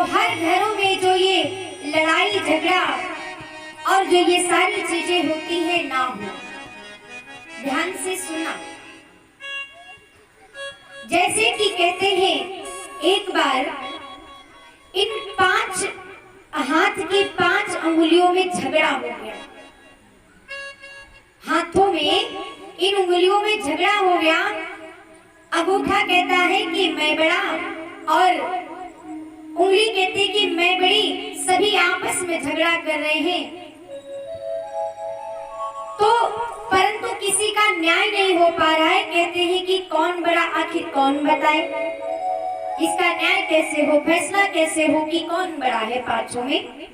हर घरों में जो ये लड़ाई झगड़ा और जो ये सारी चीजें होती है ना हो। ध्यान से सुना। जैसे कि कहते हैं एक बार इन 5 हाथ की 5 अंगुलियों में झगड़ा हो गया। हाथों में इन उंगलियों में झगड़ा हो गया। अंगूठा कहता है कि मैं बड़ा और उंगली कहती है कि मैं बड़ी। सभी आपस में झगड़ा कर रहे हैं तो परंतु किसी का न्याय नहीं हो पा रहा है। कहते हैं कि कौन बड़ा, आखिर कौन बताए, इसका न्याय कैसे हो, फैसला कैसे हो कि कौन बड़ा है 5 में।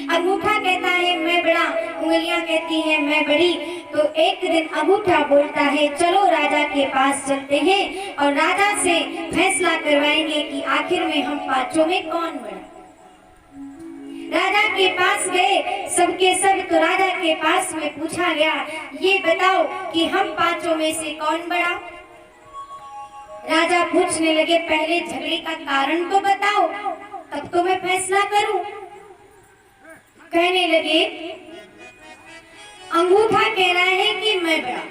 अंगूठा कहता है मैं बड़ा, उंगलियां कहती हैं मैं बड़ी। तो एक दिन अंगूठा बोलता है चलो राजा के पास चलते हैं और राजा से फैसला करवाएंगे कि आखिर में हम 5 में कौन बड़ा। राजा के पास गए सबके सब। तो राजा के पास में पूछा गया ये बताओ कि हम 5 में से कौन बड़ा। राजा पूछने लगे पहले झगड़े का कारण तो बताओ तब तो मैं फैसला करूं। कहने लगे अंगूठा कह रहा है कि मैं बड़ा।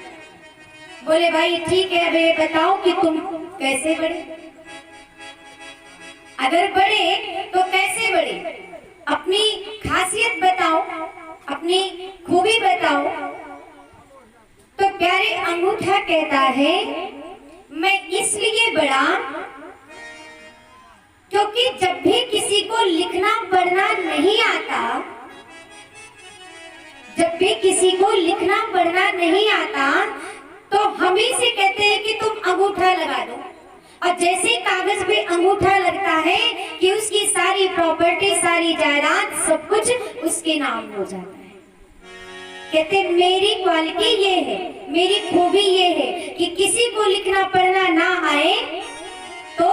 बोले भाई ठीक है, अब ये बताओ कि तुम कैसे बड़े। अगर बड़े तो कैसे बड़े, अपनी खासियत बताओ, अपनी खूबी बताओ। तो प्यारे अंगूठा कहता है मैं इसलिए बड़ा क्योंकि जब भी किसी को लिखना पढ़ना नहीं आता, जब भी किसी को लिखना पढ़ना नहीं आता तो हम ही से कहते हैं कि तुम अंगूठा लगा दो। और जैसे कागज पे अंगूठा लगता है कि उसकी सारी प्रॉपर्टी, सारी जायदाद, सब कुछ उसके नाम हो जाता है। कहते मेरी क्वालिटी ये है, मेरी खूबी ये है कि किसी को लिखना पढ़ना ना आए तो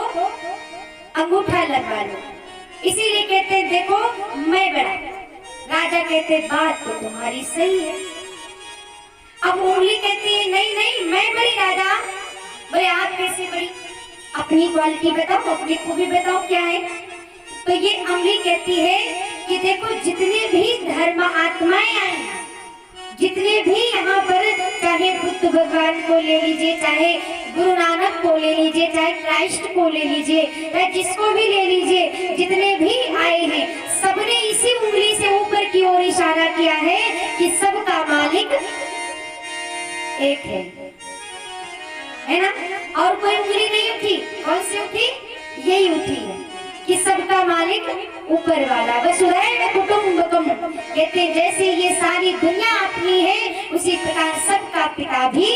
अंगूठा लगा लो। इसीलिए कहते देखो मैं बड़ा। राजा कहते बात तो तुम्हारी सही है। अब उंगली कहती है नहीं नहीं मैं बड़ी राजा। बोले आप कैसे बड़ी, अपनी क्वालिटी बताओ, अपनी खूबी बताओ क्या है। तो ये उंगली कहती है कि देखो जितने भी धर्म आत्माएं आई, जितने भी यहाँ पर, चाहे बुद्ध भगवान को ले लीजिए, चाहे गुरु नानक को ले लीजिए, चाहे क्राइस्ट को ले लीजिए, चाहे जिसको भी ले लीजिए, जितने भी आए हैं सबने इसी उंगली से ऊपर की ओर इशारा किया है कि सबका मालिक एक है ना। और कोई उंगली नहीं उठी। कौन सी उठी? यही उठी है कि सबका मालिक ऊपर वाला। वसुधैव कुटुंबकम कहते जैसे ये सारी दुनिया अपनी है उसी प्रकार सबका पिता भी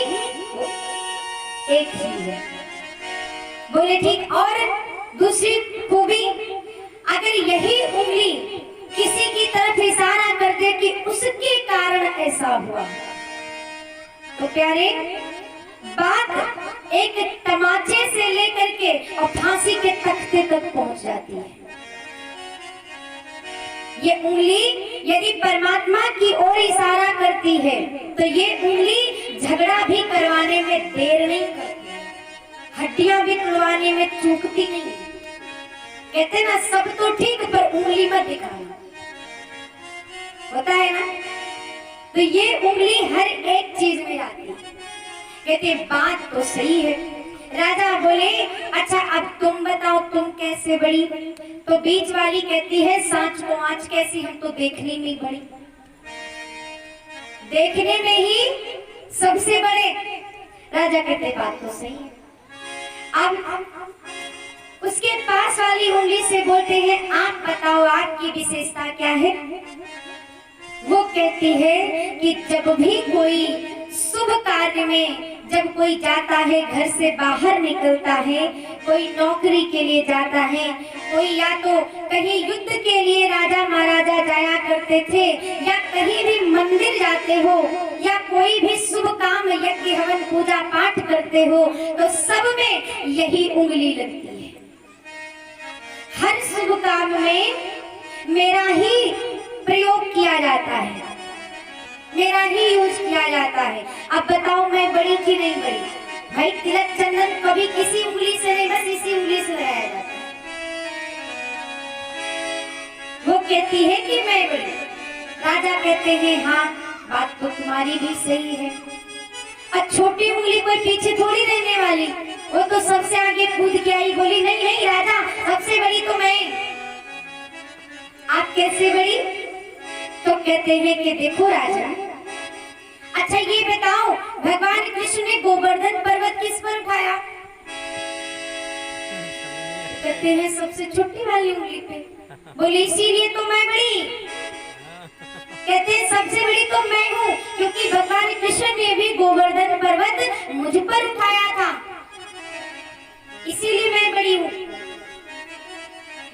एक ही है। बोले ठीक। और दूसरी खूबी, अगर यही उंगली किसी की तरफ इशारा कर दे कि उसके कारण ऐसा हुआ तो प्यारे बात एक तमाचे से लेकर के और फांसी के तख्ते तक पहुंच जाती है। ये उंगली यदि परमात्मा की ओर इशारा करती है तो ये उंगली झगड़ा भी करवाने में देर नहीं करती, हड्डियां भी तोड़वाने में चूकती नहीं। कहते ना सब तो ठीक पर उंगली मत दिखाना, होता है ना। तो ये उंगली हर एक चीज में आती है। कहते बात तो सही है। राजा बोले अच्छा अब तुम बताओ तुम कैसे बड़ी। तो बीच वाली कहती है सांच को आंच कैसी, हम तो देखने में बड़ी, देखने में ही सबसे बड़े। राजा कहते बात तो सही है। अब उसके पास वाली उंगली से बोलते हैं आप बताओ आपकी विशेषता क्या है। वो कहती है कि जब भी कोई शुभ कार्य में, जब कोई जाता है, घर से बाहर निकलता है, कोई नौकरी के लिए जाता है, कोई या तो कहीं युद्ध के लिए राजा महाराजा जाया करते थे, या कहीं भी मंदिर जाते हो, या कोई भी शुभ काम यज्ञ हवन पूजा पाठ करते हो तो सब में यही उंगली लगती है। हर शुभ काम में मेरा ही प्रयोग किया जाता है, मेरा ही यूज किया जाता है। अब बताओ मैं बड़ी कि नहीं बड़ी। भाई तिलक चंदन कभी किसी उंगली से नहीं, बस इसी उंगली से लगाया जाता है। कहती है कि मैं बड़ी। राजा कहते हैं हाँ, बात तो तुम्हारी भी सही है। और छोटी उंगली कोई पीछे थोड़ी रहने वाली, वो तो सबसे आगे कूद के आई, बोली नहीं नहीं राजा, सबसे बड़ी तो मैं। आप कैसे बड़ी? तो कहते हैं कि देखो राजा, अच्छा ये बताओ भगवान कृष्ण ने गोवर्धन पर्वत किस पर उठाया? कहते हैं सबसे छोटी वाली उंगली पे। बोले इसीलिए तो मैं बड़ी। कहते हैं सबसे बड़ी तो मैं हूँ, क्योंकि भगवान कृष्ण ने भी गोवर्धन पर्वत मुझ पर उठाया था, इसीलिए मैं बड़ी हूँ।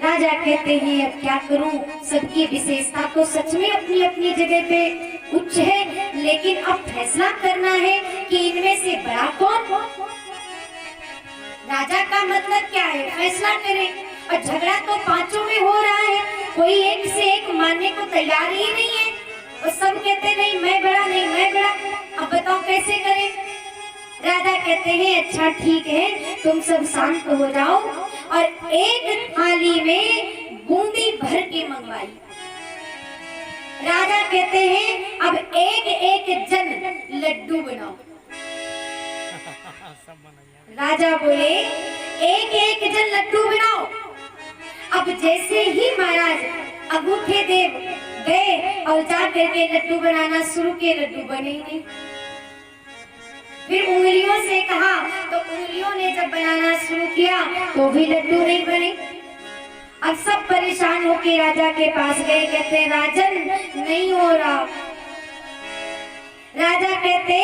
राजा कहते हैं अब क्या करूं, सबकी विशेषता तो सच में अपनी अपनी जगह पे उच्च है, लेकिन अब फैसला करना है कि इनमें से बड़ा कौन। राजा का मतलब क्या है, फैसला करें। और झगड़ा तो पांचों में हो रहा है, कोई एक से एक मानने को तैयार ही नहीं है, और सब कहते नहीं मैं बड़ा, नहीं मैं बड़ा। अब बताओ कैसे करें? राजा कहते हैं अच्छा ठीक है, तुम सब शांत हो जाओ, और एक थाली में बूंदी भर के मंगवाई। राजा कहते हैं अब एक एक जन लड्डू बनाओ। राजा बोले एक एक जन लड्डू बनाओ। अब जैसे ही महाराज अंगूठे देव गए और जा करके लड्डू बनाना शुरू किए, लड्डू बने नहीं। फिर उंगलियों से कहा, तो उंगलियों ने जब बनाना शुरू किया तो भी लड्डू नहीं बने। अब सब परेशान होकर राजा के पास गए, कहते राजन नहीं हो रहा। राजा कहते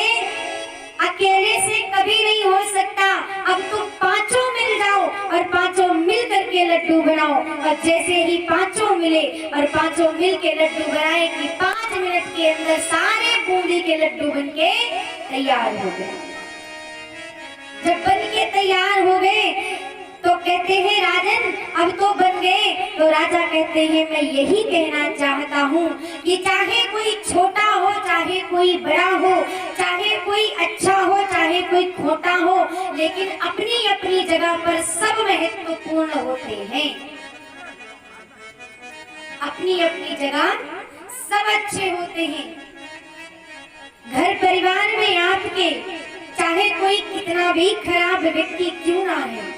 अकेले से कभी नहीं हो सकता, अब तुम पांचों मिल जाओ और पांचों मिल करके लड्डू बनाओ। और जैसे ही पांचों मिले और पांचों मिल के लड्डू बनाए कि 5 मिनट के अंदर सारे बूंदी के लड्डू बनके तैयार हो गए। जब बन के तैयार हो गए तो कहते हैं राजन अब तो बन गए। तो राजा कहते हैं मैं यही कहना चाहता हूँ कि चाहे कोई छोटा हो, चाहे कोई बड़ा हो, चाहे कोई अच्छा हो, चाहे कोई खोटा हो, लेकिन अपनी अपनी जगह पर सब महत्वपूर्ण होते हैं। अपनी अपनी जगह सब अच्छे होते हैं। घर परिवार में आपके चाहे कोई कितना भी खराब व्यक्ति क्यों ना है,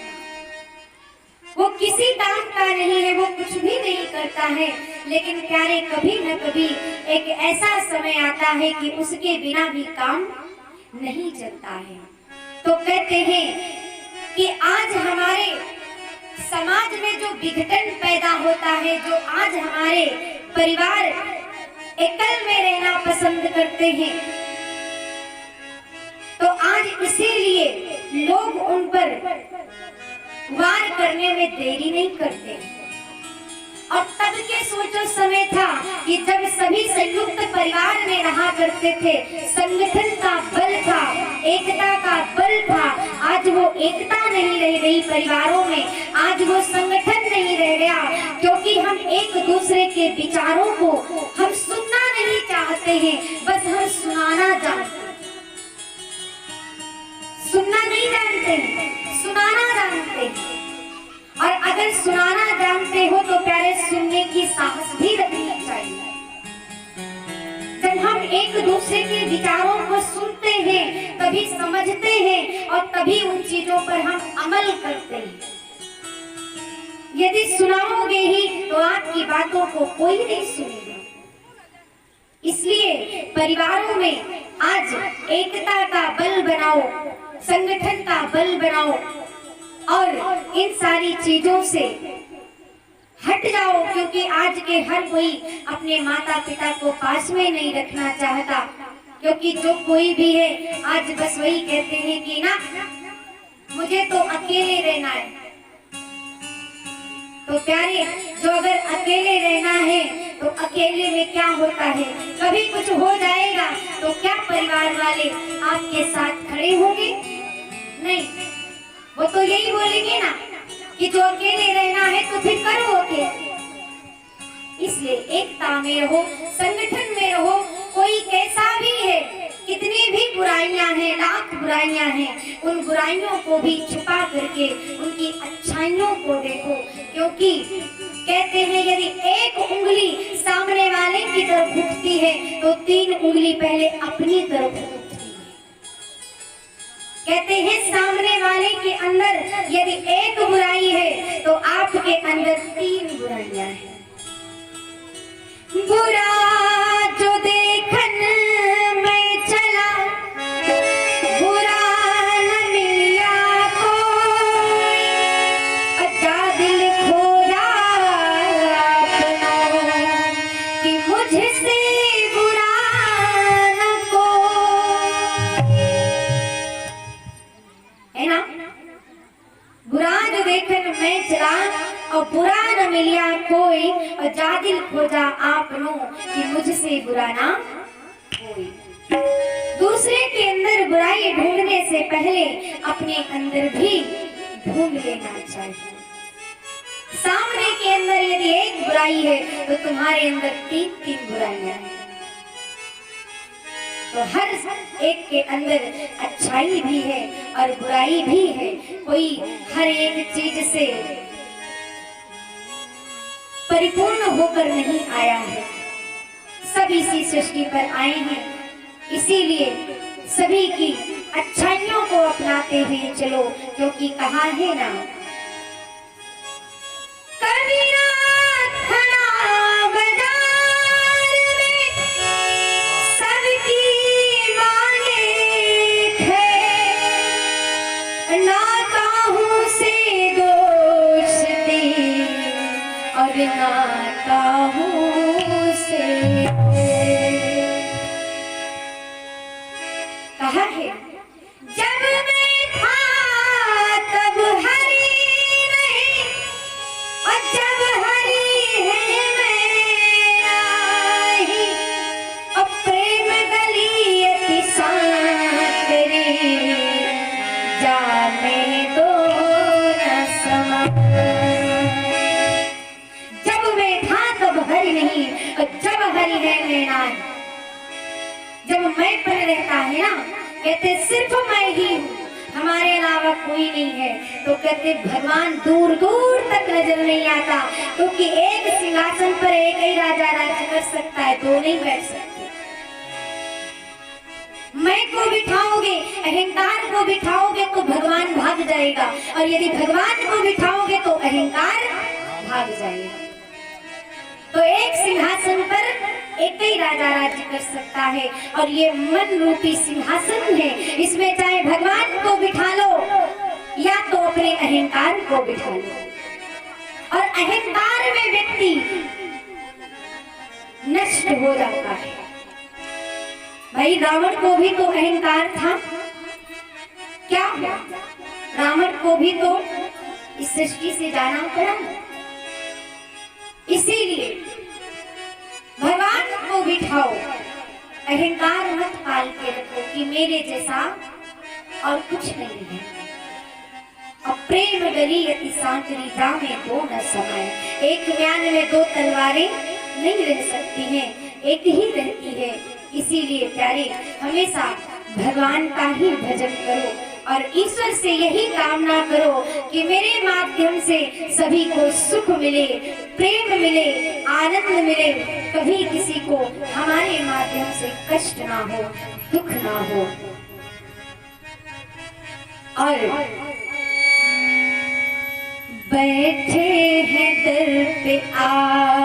वो किसी काम का नहीं है, वो कुछ भी नहीं करता है, लेकिन प्यारे कभी न कभी एक ऐसा समय आता है कि उसके बिना भी काम नहीं चलता है। तो कहते हैं कि आज हमारे समाज में जो विघटन पैदा होता है, जो आज हमारे परिवार एकल में रहना पसंद करते हैं, तो आज इसीलिए लोग उन पर वार करने में देरी नहीं करते। और तब के सोचो समय था कि जब सभी संयुक्त परिवार में रहा करते थे, संगठन का बल था, एकता का बल था। आज वो एकता नहीं रह गई परिवारों में, आज वो संगठन नहीं रह गया, क्योंकि हम एक दूसरे के विचारों को हम सुनना नहीं चाहते हैं, बस हम सुनाना जानते हैं। सुनना नहीं जानते, सुनाना जानते हैं। और अगर सुनाना जानते हो तो प्यारे सुनने की साहस भी रखनी चाहिए। जब हम एक दूसरे के विचारों को सुनते हैं, तभी समझते हैं और तभी उन चीजों पर हम अमल करते हैं। यदि सुनाओगे ही तो आपकी बातों को कोई नहीं सुनेगा। इसलिए परिवारों में आज एकता का बल बनाओ, संगठन का बल बनाओ और इन सारी चीजों से हट जाओ, क्योंकि आज के हर कोई अपने माता पिता को पास में नहीं रखना चाहता। क्योंकि जो कोई भी है आज बस वही कहते हैं कि ना मुझे तो अकेले रहना है। तो प्यारे, जो अगर अकेले रहना है तो अकेले में क्या होता है, कभी कुछ हो जाएगा तो क्या परिवार वाले आपके साथ खड़े होंगे? नहीं, वो तो यही बोलेंगे ना कि जो अकेले रहना है तो फिर करो अकेले। इसलिए एकता में रहो, संगठन में रहो। कोई कैसा भी है, कितनी भी बुराइयां हैं, लाख बुराइयां हैं, उन बुराइयों को भी छुपा करके उनकी अच्छाइयों को देखो। क्योंकि कहते हैं यदि एक उंगली और बुरा न मिलिया कोई, और जादिल खोजा आपनो कि मुझसे बुरा ना कोई। दूसरे के अंदर बुराई ढूंढने से पहले अपने अंदर भी ढूंढ लेना चाहिए। सामने के अंदर यदि एक बुराई है तो तुम्हारे अंदर 3 बुराइयां हैं। तो हर एक के अंदर अच्छाई भी है और बुराई भी है। कोई हर एक चीज से परिपूर्ण होकर नहीं आया है, सब इसी सृष्टि पर आए हैं। इसीलिए सभी की अच्छाइयों को अपनाते हुए चलो, क्योंकि कहा है ना, कबीरा खड़ा बाजार में सबकी मांगे है, ना काहू से दोस्ती और ना काहू से। कहा है जब मैं था तब हरी नहीं, और जब हरी है मैं आई, और प्रेम गली अति सांकरी जाने दो न समा। जब मैं था तब हरी नहीं, और जब हरी है मैं आई। जब मैं पर रहता है ना, कहते सिर्फ मैं ही हूँ, हमारे अलावा कोई नहीं है, तो कहते भगवान दूर दूर तक नजर नहीं आता, क्योंकि एक सिंहासन पर एक ही राजा राज्य कर सकता है, दो नहीं बैठ सकते। मैं को बिठाओगे, अहंकार को बिठाओगे तो भगवान भाग जाएगा, और यदि भगवान को बिठाओगे तो अहंकार भाग जाएगा। तो एक सिंहासन पर एक ही राजा राज्य कर सकता है, और ये मन रूपी सिंहासन है। इसमें चाहे भगवान को बिठा लो या तो अपने अहंकार को बिठा लो, और अहंकार में व्यक्ति नष्ट हो जाता है। भाई रावण को भी तो अहंकार था, क्या हुआ? रावण को भी तो इस सृष्टि से जाना पड़ा। इसीलिए भगवान को बिठाओ, अहंकार मत पाल के रखो कि मेरे जैसा और कुछ नहीं है। अब प्रेम गली अति सांकरी जामे दो न समय। एक म्यान में 2 तलवारें नहीं रह सकती हैं, एक ही रहती है। इसीलिए प्यारे हमेशा भगवान का ही भजन करो, और ईश्वर से यही कामना करो कि मेरे माध्यम से सभी को सुख मिले, प्रेम मिले, आनंद मिले, कभी किसी को हमारे माध्यम से कष्ट ना हो, दुख ना हो। और बैठे हैं दर पे आ